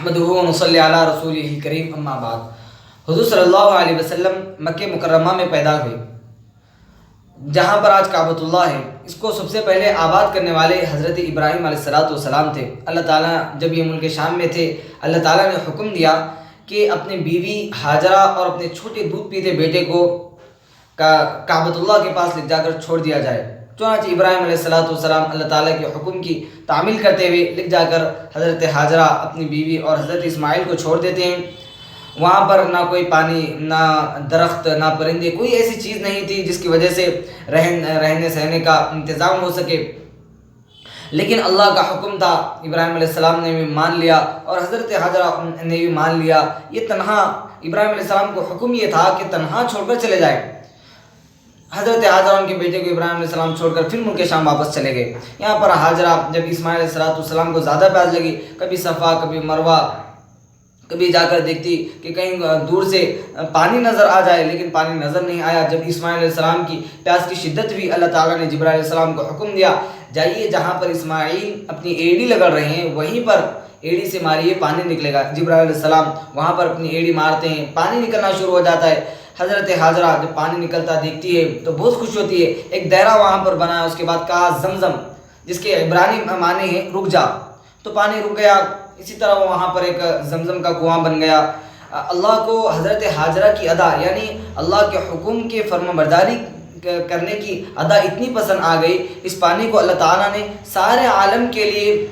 نحمدہ ونصلی علی رسولہ الکریم اما بعد۔ حضور صلی اللہ علیہ وسلم مکہ مکرمہ میں پیدا ہوئے، جہاں پر آج کعبۃ اللہ ہے۔ اس کو سب سے پہلے آباد کرنے والے حضرت ابراہیم علیہ السلام تھے۔ اللہ تعالیٰ جب یہ ملک شام میں تھے، اللہ تعالیٰ نے حکم دیا کہ اپنی بیوی حاجرہ اور اپنے چھوٹے دودھ پیتے بیٹے کو کعبۃ اللہ کے پاس لے جا کر چھوڑ دیا جائے۔ چنانچہ ابراہیم علیہ السلام اللہ تعالیٰ کے حکم کی تعمیل کرتے ہوئے لے جا کر حضرت حاجرہ اپنی بیوی اور حضرت اسماعیل کو چھوڑ دیتے ہیں۔ وہاں پر نہ کوئی پانی، نہ درخت، نہ پرندے، کوئی ایسی چیز نہیں تھی جس کی وجہ سے رہنے سہنے کا انتظام ہو سکے، لیکن اللہ کا حکم تھا۔ ابراہیم علیہ السلام نے بھی مان لیا اور حضرت حاجرہ نے بھی مان لیا۔ یہ تنہا ابراہیم علیہ السلام کو حکم یہ تھا کہ تنہا چھوڑ کر چلے جائیں۔ حضرت حاجرہ ان کے بیٹے کو ابراہیم علیہ السلام چھوڑ کر پھر ملک شام واپس چلے گئے۔ یہاں پر حاجرہ جب اسماعیل علیہ السلام کو زیادہ پیاس لگی، کبھی صفا کبھی مروہ، کبھی جا کر دیکھتی کہ کہیں دور سے پانی نظر آ جائے، لیکن پانی نظر نہیں آیا۔ جب اسماعیل علیہ السلام کی پیاس کی شدت ہوئی، اللہ تعالیٰ نے جبرائیل علیہ السلام کو حکم دیا، جائیے جہاں پر اسماعیل اپنی ایڑی لگڑ رہے ہیں وہیں پر ایڑی سے ماریے، پانی نکلے گا۔ جبرائیل علیہ السلام وہاں پر اپنی ایڑی مارتے ہیں، پانی نکلنا شروع ہو جاتا ہے۔ حضرت حاجرہ جب پانی نکلتا دیکھتی ہے تو بہت خوش ہوتی ہے۔ ایک دائرہ وہاں پر بنا ہے، اس کے بعد کہا زمزم، جس کے عبرانی معنی ہے رک جا، تو پانی رک گیا۔ اسی طرح وہاں پر ایک زمزم کا کنواں بن گیا۔ اللہ کو حضرت حاجرہ کی ادا، یعنی اللہ کے حکم کے فرما برداری کرنے کی ادا اتنی پسند آ گئی، اس پانی کو اللہ تعالیٰ نے سارے عالم کے لیے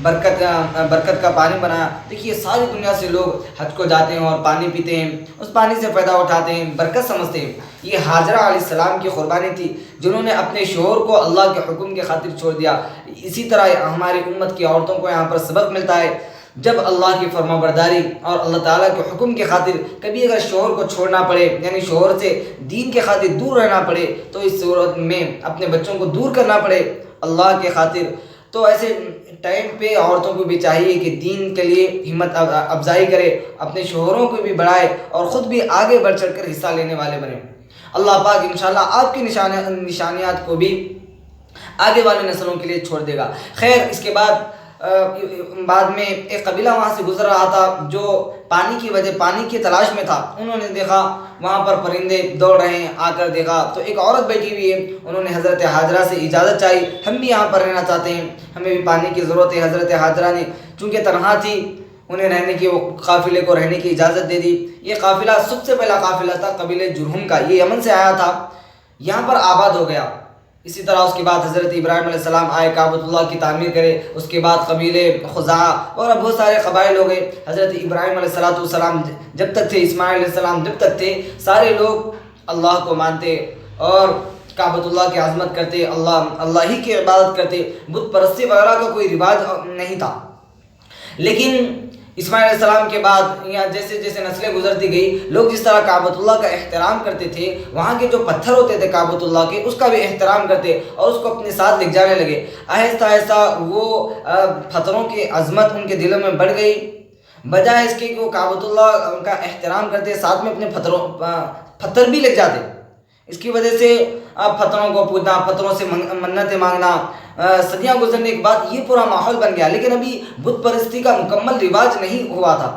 برکت کا پانی بنایا۔ دیکھیے ساری دنیا سے لوگ حج کو جاتے ہیں اور پانی پیتے ہیں، اس پانی سے فائدہ اٹھاتے ہیں، برکت سمجھتے ہیں۔ یہ حاجرہ علیہ السلام کی قربانی تھی، جنہوں نے اپنے شوہر کو اللہ کے حکم کے خاطر چھوڑ دیا۔ اسی طرح ہماری امت کی عورتوں کو یہاں پر سبق ملتا ہے، جب اللہ کی فرما برداری اور اللہ تعالیٰ کے حکم کے خاطر کبھی اگر شوہر کو چھوڑنا پڑے، یعنی شوہر سے دین کے خاطر دور رہنا پڑے، تو اس صورت میں اپنے بچوں کو دور کرنا پڑے اللہ کے خاطر، تو ایسے ٹائم پہ عورتوں کو بھی چاہیے کہ دین کے لیے ہمت افزائی کرے، اپنے شوہروں کو بھی بڑھائے اور خود بھی آگے بڑھ چڑھ کر حصہ لینے والے بنے۔ اللہ پاک انشاءاللہ آپ کی نشانیات کو بھی آگے والی نسلوں کے لیے چھوڑ دے گا۔ خیر، اس کے بعد میں ایک قبیلہ وہاں سے گزر رہا تھا جو پانی کی تلاش میں تھا۔ انہوں نے دیکھا وہاں پر پرندے دوڑ رہے ہیں، آ کر دیکھا تو ایک عورت بیٹھی ہوئی ہے۔ انہوں نے حضرت حاجرہ سے اجازت چاہی، ہم بھی یہاں پر رہنا چاہتے ہیں، ہمیں بھی پانی کی ضرورت ہے۔ حضرت حاجرہ نے چونکہ تنہا تھی، انہیں رہنے کی، وہ قافلے کو رہنے کی اجازت دے دی۔ یہ قافلہ سب سے پہلا قافلہ تھا قبیلہ جرہم کا، یہ یمن سے آیا تھا، یہاں پر آباد ہو گیا۔ اسی طرح اس کے بعد حضرت ابراہیم علیہ السلام آئے، کعبۃ اللہ کی تعمیر کرے۔ اس کے بعد قبیلے خزاعہ اور بہت سارے قبائل ہو گئے۔ حضرت ابراہیم علیہ السلام جب تک تھے، اسماعیل علیہ السلام جب تک تھے، سارے لوگ اللہ کو مانتے اور کعبۃ اللہ کی عظمت کرتے، اللہ ہی کی عبادت کرتے، بت پرستی وغیرہ کا کوئی رواج نہیں تھا۔ لیکن اسماعیل علیہ السلام کے بعد یا جیسے جیسے نسلیں گزرتی گئی، لوگ جس طرح کعبۃ اللہ کا احترام کرتے تھے، وہاں کے جو پتھر ہوتے تھے کعبۃ اللہ کے، اس کا بھی احترام کرتے اور اس کو اپنے ساتھ لے جانے لگے۔ آہستہ آہستہ وہ پتھروں کی عظمت ان کے دلوں میں بڑھ گئی، بجائے اس کے کہ وہ کعبۃ اللہ کا احترام کرتے، ساتھ میں اپنے پتھر بھی لے جاتے۔ اس کی وجہ سے پتھروں کو پوجنا، پتھروں سے منتیں مانگنا، صدیاں گزرنے کے بعد یہ پورا ماحول بن گیا۔ لیکن ابھی بت پرستی کا مکمل رواج نہیں ہوا تھا۔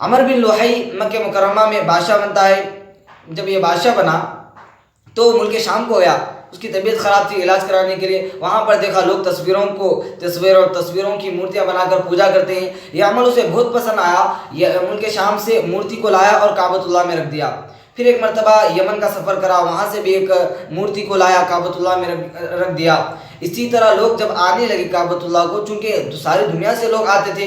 عمر بن لوحی مکہ مکرمہ میں بادشاہ بنتا ہے۔ جب یہ بادشاہ بنا تو ملک شام کو گیا، اس کی طبیعت خراب تھی، علاج کرانے کے لیے وہاں پر دیکھا لوگ تصویروں کی مورتیاں بنا کر پوجا کرتے ہیں۔ یہ عمل اسے بہت پسند آیا، یہ ملک شام سے مورتی کو لایا اور کعبۃ اللہ میں رکھ دیا۔ پھر ایک مرتبہ یمن کا سفر کرا، وہاں سے بھی ایک مورتی کو لایا، کعبۃ اللہ میں رکھ دیا۔ اسی طرح لوگ جب آنے لگے کعبۃ اللہ کو، چونکہ ساری دنیا سے لوگ آتے تھے،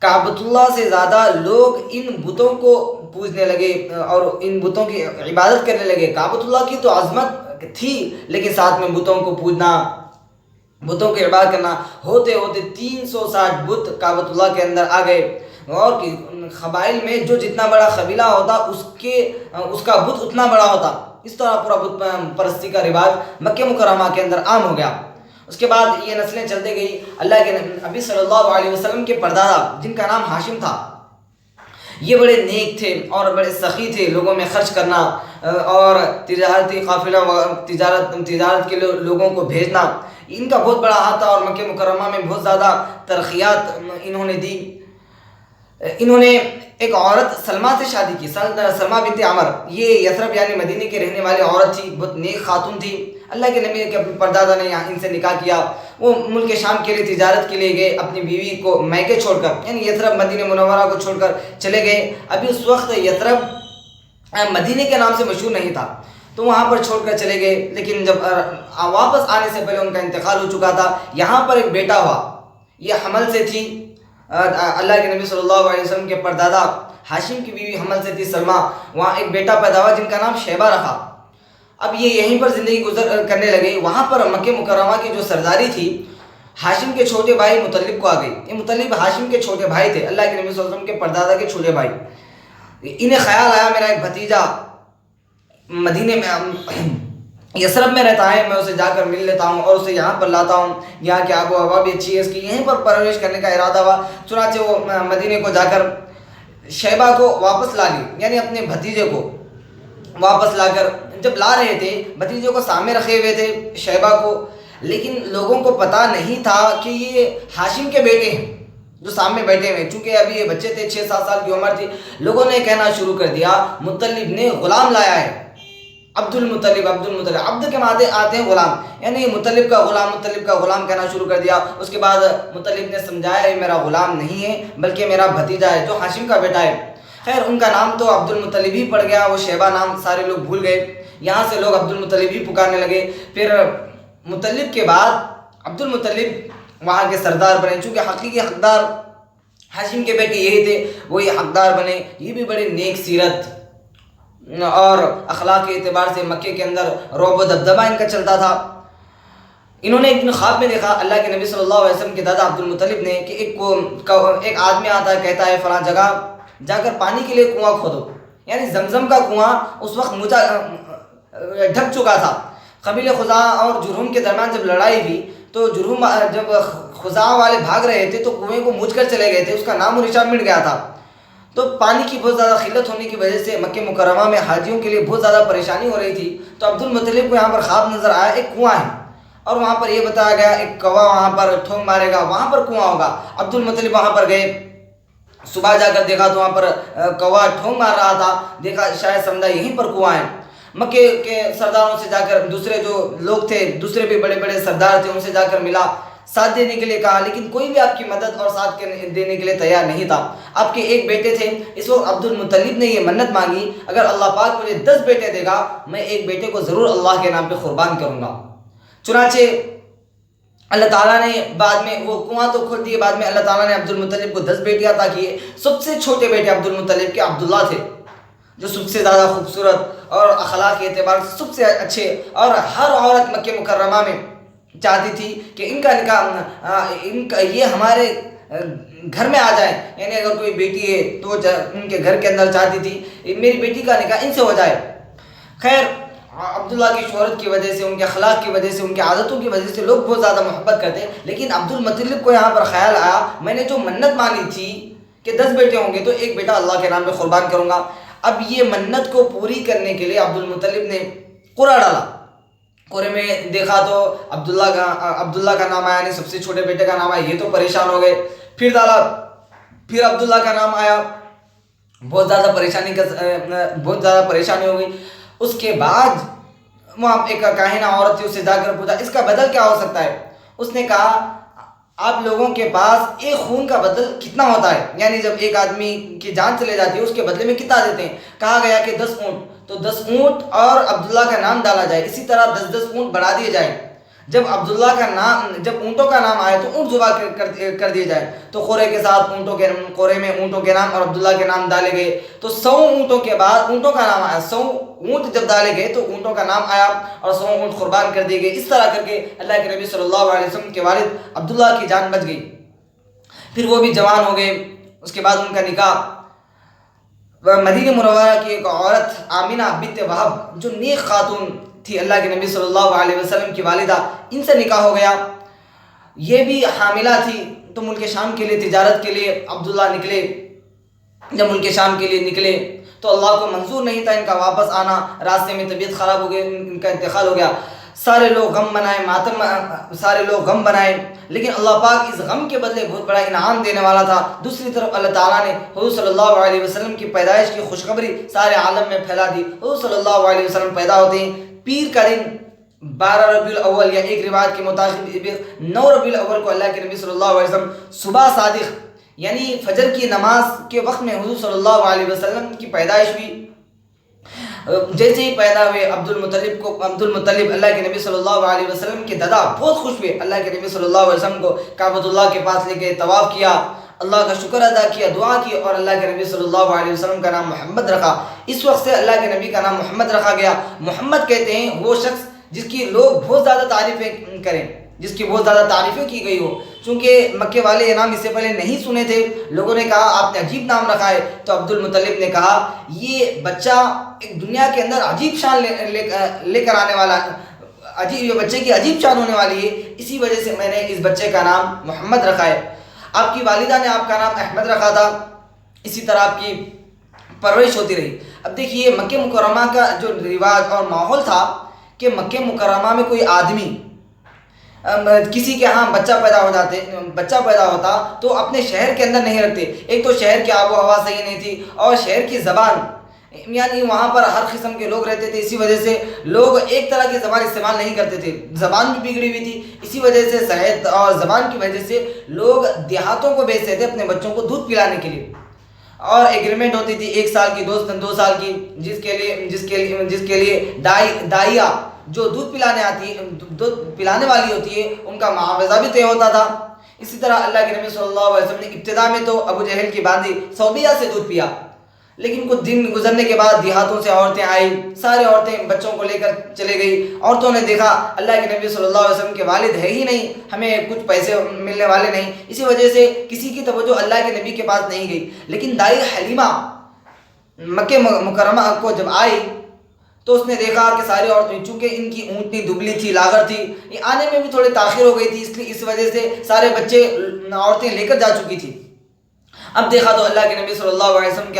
کعبۃ اللہ سے زیادہ لوگ ان بتوں کو پوجنے لگے اور ان بتوں کی عبادت کرنے لگے۔ کعبۃ اللہ کی تو عظمت تھی، لیکن ساتھ میں بتوں کو پوجنا، بتوں کی عبادت کرنا، ہوتے ہوتے 360 بت کعبۃ اللہ کے اندر آ گئے۔ اور قبائل میں جو جتنا بڑا قبیلہ ہوتا اس کا بت اتنا بڑا ہوتا۔ اس طرح پورا بت پرستی کا رواج مکہ مکرمہ کے اندر عام ہو گیا۔ اس کے بعد یہ نسلیں چلتے گئی۔ اللہ کے نبی صلی اللہ علیہ وسلم کے پردادا، جن کا نام ہاشم تھا، یہ بڑے نیک تھے اور بڑے سخی تھے، لوگوں میں خرچ کرنا اور تجارتی قافلہ تجارت کے لوگوں کو بھیجنا، ان کا بہت بڑا ہاتھ تھا اور مکہ مکرمہ میں بہت زیادہ ترقیات انہوں نے دی۔ انہوں نے ایک عورت سلمہ سے شادی کی، سلمہ بنت عمر، یہ یثرب یعنی مدینے کے رہنے والی عورت تھی، بہت نیک خاتون تھی۔ اللہ کے نبی کے اپنے پردادا نے یہاں ان سے نکاح کیا، وہ ملک شام کے لیے تجارت کے لیے گئے، اپنی بیوی کو میکے چھوڑ کر یعنی یثرب مدینہ منورہ کو چھوڑ کر چلے گئے۔ ابھی اس وقت یثرب مدینے کے نام سے مشہور نہیں تھا، تو وہاں پر چھوڑ کر چلے گئے، لیکن جب واپس آنے سے پہلے ان کا انتقال ہو چکا تھا۔ یہاں پر ایک بیٹا ہوا، یہ حمل سے تھی، اللہ کے نبی صلی اللہ علیہ وسلم کے پردادا ہاشم کی بیوی حمل سے تھی سلمہ، وہاں ایک بیٹا پیدا ہوا جن کا نام شیبہ رکھا۔ اب یہ یہیں پر زندگی گزر کرنے لگے۔ وہاں پر مکہ مکرمہ کی جو سرداری تھی ہاشم کے چھوٹے بھائی مطلب کو آ گئی۔ یہ مطلب ہاشم کے چھوٹے بھائی تھے، اللہ کے نبی صلی اللہ علیہ وسلم کے پردادا کے چھوٹے بھائی۔ انہیں خیال آیا میرا ایک بھتیجا مدینے میں یثرب میں رہتا ہے، میں اسے جا کر مل لیتا ہوں اور اسے یہاں پر لاتا ہوں، یہاں کی آب و ہوا بھی اچھی ہے اس کی، یہیں پر پرورش کرنے کا ارادہ ہوا۔ چنانچہ وہ مدینے کو جا کر شیبہ کو واپس لا لی، یعنی اپنے بھتیجے کو واپس لا کر جب لا رہے تھے، بھتیجے کو سامنے رکھے ہوئے تھے شیبہ کو، لیکن لوگوں کو پتہ نہیں تھا کہ یہ ہاشم کے بیٹے ہیں جو سامنے بیٹھے ہوئے، چونکہ ابھی یہ بچے تھے، 6-7 سال کی عمر تھی۔ لوگوں نے کہنا شروع کر دیا مطلب نے غلام لایا ہے، عبد المطلب عبد کے معنی آتے ہیں غلام، یعنی مطلب کا غلام کہنا شروع کر دیا۔ اس کے بعد مطلب نے سمجھایا یہ میرا غلام نہیں ہے بلکہ میرا بھتیجا ہے جو ہاشم کا بیٹا ہے۔ خیر ان کا نام تو عبد المطلب ہی پڑ گیا، وہ شیبہ نام سارے لوگ بھول گئے، یہاں سے لوگ عبد المطلب ہی پکارنے لگے۔ پھر مطلب کے بعد عبد المطلب وہاں کے سردار بنے، چونکہ حقیقی حقدار ہاشم کے بیٹے یہی تھے، وہی حقدار بنے۔ یہ بھی بڑے نیک سیرت اور اخلاق کے اعتبار سے مکے کے اندر رعب و دبدبہ ان کا چلتا تھا۔ انہوں نے ایک دن خواب میں دیکھا اللہ کے نبی صلی اللہ علیہ وسلم کے دادا عبد المطلب نے کہ ایک آدمی آتا ہے، کہتا ہے فلاں جگہ جا کر پانی کے لیے کنواں کھودو، یعنی زمزم کا کنواں اس وقت ڈھک چکا تھا۔ قبیلہ خزاعہ اور جرہم کے درمیان جب لڑائی ہوئی تو جرہم جب خزاعہ والے بھاگ رہے تھے تو کنویں کو موچ کر چلے گئے تھے، اس کا نام و نشان مٹ گیا تھا۔ تو پانی کی بہت زیادہ قلت ہونے کی وجہ سے مکہ مکرمہ میں حاجیوں کے لیے بہت زیادہ پریشانی ہو رہی تھی۔ تو عبد المطلب کو یہاں پر خواب نظر آیا ایک کنواں ہے، اور وہاں پر یہ بتایا گیا ایک کوا وہاں پر ٹھونگ مارے گا، وہاں پر کنواں ہوگا۔ عبد المطلب وہاں پر گئے، صبح جا کر دیکھا تو وہاں پر کوا ٹھونگ مار رہا تھا، دیکھا شاید سمجھا یہیں پر کنواں ہے۔ مکے کے سرداروں سے جا کر دوسرے جو لوگ تھے، دوسرے بھی بڑے بڑے سردار تھے، ان سے جا کر ملا، ساتھ دینے کے لیے کہا، لیکن کوئی بھی آپ کی مدد اور ساتھ دینے کے لیے تیار نہیں تھا۔ آپ کے ایک بیٹے تھے، اس وقت عبد المطلب نے یہ منت مانگی اگر اللہ پاک مجھے 10 بیٹے دے گا میں ایک بیٹے کو ضرور اللہ کے نام پہ قربان کروں گا۔ چنانچہ اللہ تعالیٰ نے بعد میں وہ کنواں تو کھول دیے، بعد میں اللہ تعالیٰ نے عبد المطلب کو 10 بیٹے عطا کیے۔ سب سے چھوٹے بیٹے عبد المطلب کے عبداللہ تھے، جو سب سے زیادہ خوبصورت اور اخلاق کے اعتبار سے سب سے اچھے، اور ہر عورت مکہ مکرمہ میں چاہتی تھی کہ ان کا نکاح یہ ہمارے گھر میں آ جائے، یعنی اگر کوئی بیٹی ہے تو ان کے گھر کے اندر چاہتی تھی میری بیٹی کا نکاح ان سے ہو جائے۔ خیر عبداللہ کی شہرت کی وجہ سے، ان کے اخلاق کی وجہ سے، ان کی عادتوں کی وجہ سے لوگ بہت زیادہ محبت کرتے، لیکن عبد المطلب کو یہاں پر خیال آیا میں نے جو منت مانی تھی کہ 10 بیٹے ہوں گے تو ایک بیٹا اللہ کے نام پہ قربان کروں گا۔ اب یہ منت کو پوری کرنے کے لیے عبد المطلب نے قرعہ ڈالا۔ قرعے میں دیکھا تو عبداللہ کا نام آیا، یعنی سب سے چھوٹے بیٹے کا نام آیا، یہ تو پریشان ہو گئے۔ پھر ڈالا، پھر عبداللہ کا نام آیا، بہت زیادہ پریشانی ہو گئی۔ اس کے بعد وہاں ایک کاہنہ عورت تھی، اسے جا کر پوچھا اس کا بدل کیا ہو سکتا ہے؟ اس نے کہا آپ لوگوں کے پاس ایک خون کا بدل کتنا ہوتا ہے، یعنی جب ایک آدمی کی جان چلے جاتی ہے اس کے بدلے میں کتنا دیتے ہیں؟ کہا گیا کہ 10 اونٹ، تو 10 اونٹ اور عبداللہ کا نام ڈالا جائے، اسی طرح 10 اونٹ بڑھا دیے جائیں۔ جب اونٹوں کا نام آئے تو اونٹ ذبح کر دیے جائے، تو قرعے کے ساتھ قرعے میں اونٹوں کے نام اور عبداللہ کے نام ڈالے گئے، تو 100 اونٹوں کے بعد اونٹوں کا نام آیا، 100 اونٹ جب ڈالے گئے تو اونٹوں کا نام آیا اور 100 اونٹ قربان کر دیے گئے۔ اس طرح کر کے اللہ کے نبی صلی اللہ علیہ وسلم کے والد عبداللہ کی جان بچ گئی۔ پھر وہ بھی جوان ہو گئے۔ اس کے بعد ان کا نکاح مدینہ منورہ کی ایک عورت آمینہ بنت وہب جو نیک خاتون تھی، اللہ کے نبی صلی اللہ علیہ وسلم کی والدہ، ان سے نکاح ہو گیا۔ یہ بھی حاملہ تھی، تو ملک شام کے لیے تجارت کے لیے عبداللہ نکلے۔ جب ملک شام کے لیے نکلے تو اللہ کو منظور نہیں تھا ان کا واپس آنا، راستے میں طبیعت خراب ہو گئی، ان کا انتقال ہو گیا۔ سارے لوگ غم منائیں، ماتم سارے لوگ غم بنائیں، لیکن اللہ پاک اس غم کے بدلے بہت بڑا انعام دینے والا تھا۔ دوسری طرف اللہ تعالیٰ نے حضور صلی اللہ علیہ وسلم کی پیدائش کی خوشخبری سارے عالم میں پھیلا دی۔ حضور صلی اللہ علیہ وسلم پیدا ہوتے ہیں پیر کا دن 12 ربیع الاول، یا ایک روایت کے مطابق 9 ربیع الاول کو اللہ کے نبی صلی اللہ علیہ وسلم صبح صادق یعنی فجر کی نماز کے وقت میں حضور صلی اللہ علیہ وسلم کی پیدائش ہوئی۔ جیسے ہی پیدا ہوئے عبد المطلب اللہ کے نبی صلی اللہ علیہ وسلم کے دادا بہت خوش ہوئے، اللہ کے نبی صلی اللہ علیہ وسلم کو کعبۃ اللہ کے پاس لے کے طواف کیا، اللہ کا شکر ادا کیا، دعا کی، اور اللہ کے نبی صلی اللہ علیہ وسلم کا نام محمد رکھا۔ اس وقت سے اللہ کے نبی کا نام محمد رکھا گیا۔ محمد کہتے ہیں وہ شخص جس کی لوگ بہت زیادہ تعریفیں کریں، جس کی بہت زیادہ تعریفیں کی گئی ہو، چونکہ مکے والے یہ نام اس سے پہلے نہیں سنے تھے۔ لوگوں نے کہا آپ نے عجیب نام رکھا ہے، تو عبد المطلب نے کہا یہ بچہ ایک دنیا کے اندر عجیب شان لے کر آنے والا، یہ بچے کی عجیب شان ہونے والی ہے، اسی وجہ سے میں نے اس بچے کا نام محمد رکھا ہے۔ آپ کی والدہ نے آپ کا نام احمد رکھا تھا، اسی طرح آپ کی پرورش ہوتی رہی۔ اب دیکھیے مکہ مکرمہ کا جو رواج اور ماحول تھا کہ مکہ مکرمہ میں کوئی آدمی کسی کے ہاں بچہ پیدا ہوتا تو اپنے شہر کے اندر نہیں رکھتے۔ ایک تو شہر کی آب و ہوا صحیح نہیں تھی، اور شہر کی زبان یعنی وہاں پر ہر قسم کے لوگ رہتے تھے، اسی وجہ سے لوگ ایک طرح کی زبان استعمال نہیں کرتے تھے، زبان بھی بگڑی ہوئی تھی، اسی وجہ سے صحت اور زبان کی وجہ سے لوگ دیہاتوں کو بھیجتے تھے اپنے بچوں کو دودھ پلانے کے لیے، اور ایگریمنٹ ہوتی تھی 1 سال کی 2 سال کی، جس کے لیے دائیا جو دودھ پلانے والی ہوتی ہے ان کا معاوضہ بھی طے ہوتا تھا۔ اسی طرح اللہ کے نبی صلی اللہ علیہ وسلم نے ابتدا میں تو ابو جہل کی باندھی صوبیہ سے دودھ پیا، لیکن کچھ دن گزرنے کے بعد دیہاتوں سے عورتیں آئی، سارے عورتیں بچوں کو لے کر چلے گئی۔ عورتوں نے دیکھا اللہ کے نبی صلی اللہ علیہ وسلم کے والد ہے ہی نہیں، ہمیں کچھ پیسے ملنے والے نہیں، اسی وجہ سے کسی کی توجہ اللہ کے نبی کے پاس نہیں گئی۔ لیکن دائی حلیمہ مکہ مکرمہ کو جب آئی تو اس نے دیکھا کہ ساری عورتیں، چونکہ ان کی اونٹنی دبلی تھی، لاغر تھی، یہ آنے میں بھی تھوڑی تاخیر ہو گئی تھی، اس وجہ سے سارے بچے عورتیں لے کر جا چکی تھی۔ اب دیکھا تو اللہ کے نبی صلی اللہ علیہ وسلم کے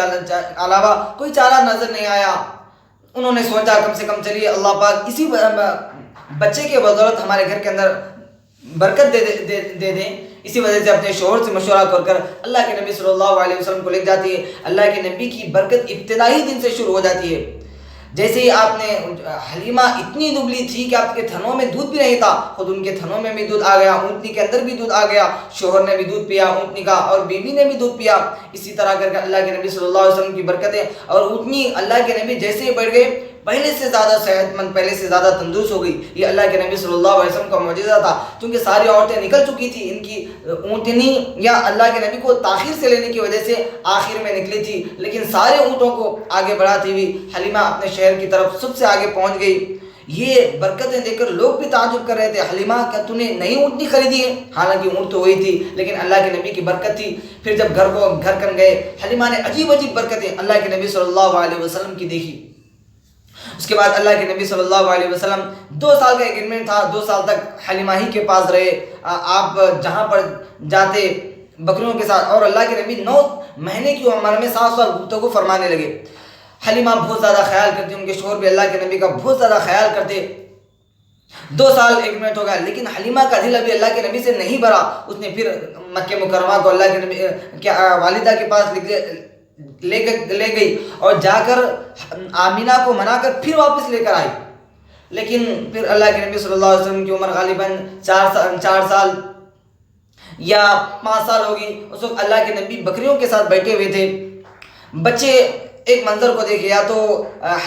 علاوہ کوئی چارہ نظر نہیں آیا۔ انہوں نے سوچا کم سے کم چلیے اللہ پاک اسی بچے کے بدولت ہمارے گھر کے اندر برکت دے دیں، اسی وجہ سے اپنے شوہر سے مشورہ کر اللہ کے نبی صلی اللہ علیہ وسلم کو لے جاتی ہے۔ اللہ کے نبی کی برکت ابتدائی دن سے شروع ہو جاتی ہے۔ جیسے ہی آپ نے حلیمہ اتنی دبلی تھی کہ آپ کے تھنوں میں دودھ بھی نہیں تھا، خود ان کے تھنوں میں بھی دودھ آ گیا، اونٹنی کے اندر بھی دودھ آ گیا، شوہر نے بھی دودھ پیا اونٹنی کا، اور بیوی نے بھی دودھ پیا۔ اسی طرح کر کے اللہ کے نبی صلی اللہ علیہ وسلم کی برکتیں، اور اونٹنی اللہ کے نبی جیسے ہی بڑھ گئے پہلے سے زیادہ صحت مند، پہلے سے زیادہ تندرست ہو گئی۔ یہ اللہ کے نبی صلی اللہ علیہ وسلم کا معجزہ تھا، کیونکہ ساری عورتیں نکل چکی تھی، ان کی اونٹنی یا اللہ کے نبی کو تاخیر سے لینے کی وجہ سے آخر میں نکلی تھی، لیکن سارے اونٹوں کو آگے بڑھاتی ہوئی حلیمہ اپنے شہر کی طرف سب سے آگے پہنچ گئی۔ یہ برکتیں دیکھ کر لوگ بھی تعجب کر رہے تھے، حلیمہ کیا تو نے نئی اونٹنی خریدی ہے؟ حالانکہ اونٹ تو وہی تھی، لیکن اللہ کے نبی کی برکت تھی۔ پھر جب گھر کر گئے، حلیمہ نے عجیب برکتیں اللہ کے نبی صلی اللہ علیہ وسلم کی دیکھی۔ اس کے بعد اللہ کے نبی صلی اللہ علیہ وسلم 2 سال کا ایگریمنٹ تھا، 2 سال تک حلیمہ ہی کے پاس رہے، آپ جہاں پر جاتے بکریوں کے ساتھ، اور اللہ کے نبی 9 مہینے کی عمر میں 7 سال گفتگو فرمانے لگے۔ حلیمہ بہت زیادہ خیال کرتی، ان کے شوہر بھی اللہ کے نبی کا بہت زیادہ خیال کرتے۔ 2 سال ایگریمنٹ ہو گیا، لیکن حلیمہ کا دل ابھی اللہ کے نبی سے نہیں بھرا۔ اس نے پھر مکہ مکرمہ کو اللہ کے نبی کے والدہ کے پاس لے گئی، اور جا کر آمینہ کو منا کر پھر واپس لے کر آئی۔ لیکن پھر اللہ کے نبی صلی اللہ علیہ وسلم کی عمر غالباً 4 سال یا 5 سال ہوگی۔ اس وقت اللہ کے نبی بکریوں کے ساتھ بیٹھے ہوئے تھے۔ بچے ایک منظر کو دیکھے، یا تو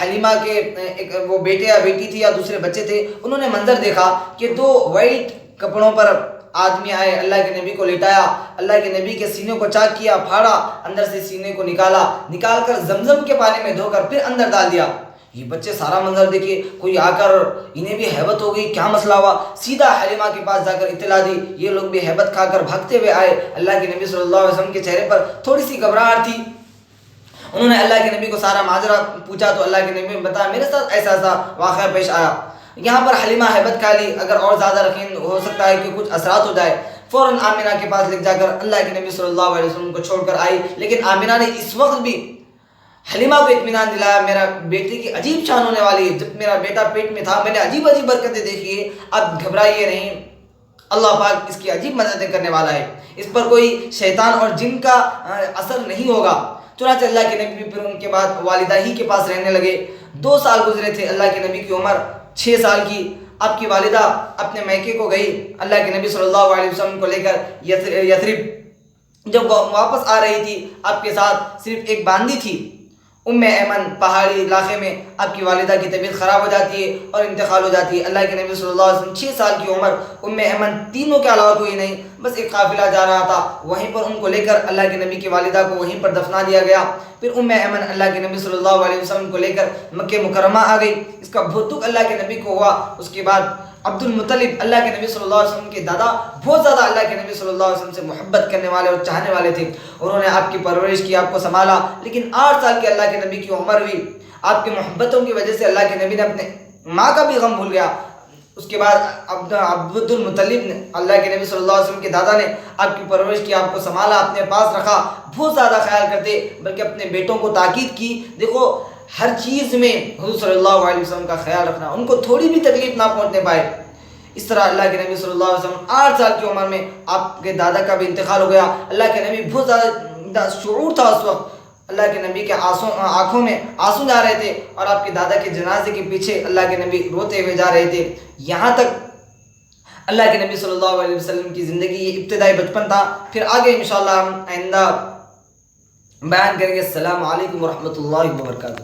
حلیمہ کے وہ بیٹے یا بیٹی تھی یا دوسرے بچے تھے، انہوں نے منظر دیکھا کہ 2 وائٹ کپڑوں پر آدمی آئے، اللہ کے نبی کو لٹایا، اللہ کے نبی کے سینے کو چاک کیا، پھاڑا، اندر سے سینے کو نکال کر زمزم کے پانی میں دھو کر پھر اندر ڈال دیا۔ یہ بچے سارا منظر دیکھے، کوئی آ کر انہیں بھی حیبت ہو گئی، کیا مسئلہ ہوا؟ سیدھا حلیمہ کے پاس جا کر اطلاع دی، یہ لوگ بھی حیبت کھا کر بھاگتے ہوئے آئے۔ اللہ کے نبی صلی اللہ علیہ وسلم کے چہرے پر تھوڑی سی گھبراہٹ تھی۔ انہوں نے اللہ کے نبی کو سارا ماجرا پوچھا تو اللہ کے نبی نے بتایا میرے ساتھ ایسا واقعہ پیش آیا۔ یہاں پر حلیمہ حیبت کھا لی، اگر اور زیادہ یقین ہو سکتا ہے کہ کچھ اثرات ہو جائے، فوراً آمینہ کے پاس لے جا کر اللہ کے نبی صلی اللہ علیہ وسلم کو چھوڑ کر آئی۔ لیکن آمینہ نے اس وقت بھی حلیمہ کو اطمینان دلایا میرا بیٹے کی عجیب شان ہونے والی ہے، جب میرا بیٹا پیٹ میں تھا میں نے عجیب عجیب برکتیں دیکھی ہے، اب گھبرائیے نہیں، اللہ پاک اس کی عجیب مددیں کرنے والا ہے، اس پر کوئی شیطان اور جن کا اثر نہیں ہوگا۔ چنانچہ اللہ کے نبی پھر ان کے بعد والدہ ہی کے پاس رہنے لگے۔ 2 سال گزرے تھے، اللہ کے نبی کی عمر 6 سال کی۔ آپ کی والدہ اپنے میکے کو گئی اللہ کے نبی صلی اللہ علیہ وسلم کو لے کر یثرب۔ جب وہ واپس آ رہی تھی آپ کے ساتھ صرف ایک باندی تھی۔ ایمن پہاڑی علاقے میں آپ کی والدہ کی طبیعت خراب ہو جاتی ہے اور انتقال ہو جاتی ہے۔ اللہ کے نبی صلی اللہ علیہ وسلم 6 سال کی عمر، ایمن تینوں کے علاوہ کوئی نہیں، بس ایک قافلہ جا رہا تھا، وہیں پر ان کو لے کر اللہ کے نبی کی والدہ کو وہیں پر دفنا دیا گیا۔ پھر ایمن اللہ کے نبی صلی اللہ علیہ وسلم کو لے کر مکہ مکرمہ آ گئی۔ اس کا بہت دکھ اللہ کے نبی کو ہوا۔ اس کے بعد عبد المطلب اللہ کے نبی صلی اللہ علیہ وسلم کے دادا بہت زیادہ اللہ کے نبی صلی اللہ علیہ وسلم سے محبت کرنے والے اور چاہنے والے تھے، انہوں نے آپ کی پرورش کی، آپ کو سنبھالا، لیکن 8 سال کے اللہ کے نبی کی عمر ہوئی، آپ کی محبتوں کی وجہ سے اللہ کے نبی نے اپنے ماں کا بھی غم بھول گیا۔ اس کے بعد عبد المطلب نے اللہ کے نبی صلی اللہ علیہ وسلم کے دادا نے آپ کی پرورش کی، آپ کو سنبھالا، اپنے پاس رکھا، بہت زیادہ خیال کرتے، بلکہ اپنے بیٹوں کو تاکید کی۔ دیکھو ہر چیز میں حضور صلی اللہ علیہ وسلم کا خیال رکھنا، ان کو تھوڑی بھی تکلیف نہ پہنچنے پائے۔ اس طرح اللہ کے نبی صلی اللہ علیہ وسلم 8 سال کی عمر میں آپ کے دادا کا بھی انتقال ہو گیا۔ اللہ کے نبی بہت زیادہ شعور تھا اس وقت، اللہ کے نبی کے آنکھوں میں آنسو جا رہے تھے اور آپ کے دادا کے جنازے کے پیچھے اللہ کے نبی روتے ہوئے جا رہے تھے۔ یہاں تک اللہ کے نبی صلی اللہ علیہ وسلم کی زندگی یہ ابتدائی بچپن تھا۔ پھر آگے انشاءاللہ ہم آئندہ بیان کریں گے۔ السلام علیکم ورحمۃ اللہ وبرکاتہ۔